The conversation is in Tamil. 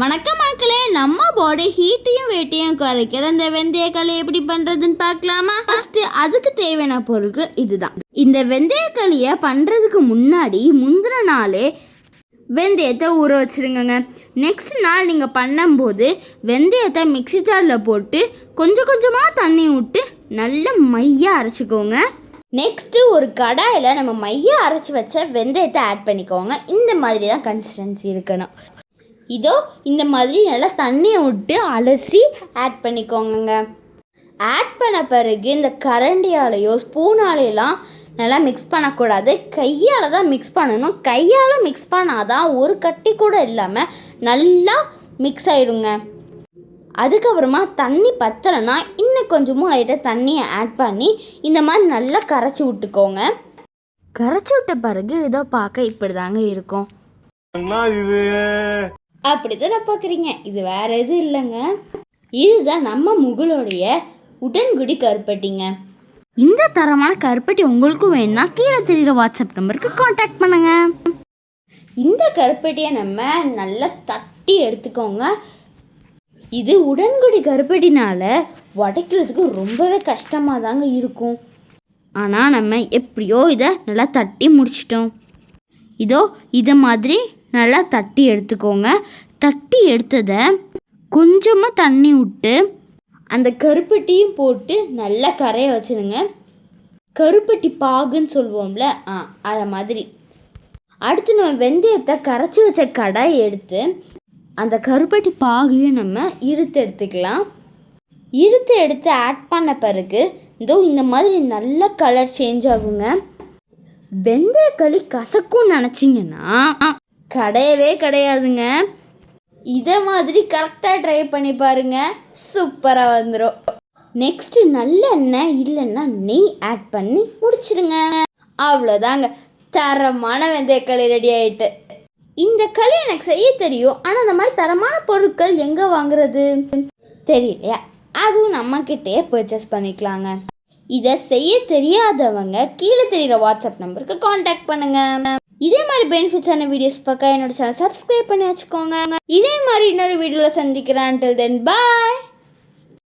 வணக்கம் மக்களே, நம்ம பாடி ஹீட்டையும் வெயிட்டையும் குறைக்கிற இந்த வெந்தயக்களி எப்படி பண்ணுறதுன்னு பார்க்கலாமா? ஃபஸ்ட்டு அதுக்கு தேவையான பொருட்கள் இதுதான். இந்த வெந்தயக்களியை பண்ணுறதுக்கு முந்தின நாளே வெந்தயத்தை ஊற வச்சுருங்க. நெக்ஸ்ட் நாள் நீங்கள் பண்ணும்போது வெந்தயத்தை மிக்ஸி ஜாரில் போட்டு கொஞ்சம் கொஞ்சமாக தண்ணி விட்டு நல்ல மையாக அரைச்சிக்கோங்க. நெக்ஸ்ட்டு ஒரு கடாயில் நம்ம மையாக அரைச்சி வச்ச வெந்தயத்தை ஆட் பண்ணிக்கோங்க. இந்த மாதிரி தான் கன்சிஸ்டன்சி இருக்கணும். இதோ இந்த மாதிரி நல்லா தண்ணியை விட்டு அலசி ஆட் பண்ணிக்கோங்க. ஆட் பண்ண பிறகு இந்த கரண்டியாலேயோ ஸ்பூனாலேலாம் நல்லா மிக்ஸ் பண்ணக்கூடாது, கையால் தான் மிக்ஸ் பண்ணணும். கையால் மிக்ஸ் பண்ணாதான் ஒரு கட்டி கூட இல்லாமல் நல்லா மிக்ஸ் ஆகிடுங்க. அதுக்கப்புறமா தண்ணி பத்தலைன்னா இன்னும் கொஞ்சமும் லைட்டாக தண்ணியை ஆட் பண்ணி இந்த மாதிரி நல்லா கரைச்சி விட்டுக்கோங்க. கரைச்சி விட்ட பிறகு இதோ பார்க்க இப்படி தாங்க இருக்கும். அப்படிதான் பார்க்குறீங்க, இது வேற எதுவும் இல்லைங்க, இதுதான் நம்ம முகலோடைய உடன்குடி கருப்பட்டிங்க. இந்த தரமான கருப்பட்டி உங்களுக்கும் வேணும்னா கீழே தெரிகிற வாட்ஸ்அப் நம்பருக்கு காண்டாக்ட் பண்ணுங்க. இந்த கருப்பட்டியை நம்ம நல்லா தட்டி எடுத்துக்கோங்க. இது உடன்குடி கருப்பட்டினால உடைக்கிறதுக்கு ரொம்பவே கஷ்டமாக தாங்க இருக்கும். ஆனால் நம்ம எப்படியோ இதை நல்லா தட்டி முடிச்சிட்டோம். இதோ இதை மாதிரி நல்லா தட்டி எடுத்துக்கோங்க. தட்டி எடுத்ததை கொஞ்சமாக தண்ணி விட்டு அந்த கருப்பட்டியும் போட்டு நல்லா கரைய வச்சுருங்க. கருப்பட்டி பாகுன்னு சொல்லுவோம்ல, அதை மாதிரி. அடுத்து நம்ம வெந்தயத்தை கரைச்சி வச்ச கடாயை எடுத்து அந்த கருப்பட்டி பாகையும் நம்ம இருத்து எடுத்துக்கலாம். இருத்து எடுத்து ஆட் பண்ண பிறகு இதோ இந்த மாதிரி நல்ல கலர் சேஞ்ச் ஆகுங்க. வெந்தயக்களி கசக்கும்னு நினச்சிங்கன்னா கிடையவே கிடையாதுங்க. இதை மாதிரி கரெக்டாக ட்ரை பண்ணி பாருங்கள், சூப்பராக வந்துடும். நெக்ஸ்ட்டு நல்லெண்ணெய் இல்லைன்னா நெய் ஆட் பண்ணி முடிச்சிடுங்க. அவ்வளோதாங்க, தரமான வெந்தயக்களி ரெடி ஆகிட்டு. இந்த களி எனக்கு செய்ய தெரியும், ஆனால் அந்த மாதிரி தரமான பொருட்கள் எங்கே வாங்குறது தெரியலையா? அதுவும் நம்மக்கிட்டே பர்ச்சேஸ் பண்ணிக்கலாங்க. இதை செய்ய தெரியாதவங்க கீழே தெரிகிற வாட்ஸ்அப் நம்பருக்கு காண்டாக்ட் பண்ணுங்கள். இதே மாதிரி பெனிஃபிட்ஸான வீடியோஸ் பார்க்க என்னோட சேனல் சப்ஸ்கிரைப் பண்ணி வச்சுக்கோங்க. இதே மாதிரி இன்னொரு வீடியோவில் சந்திக்கிறேன். until then bye.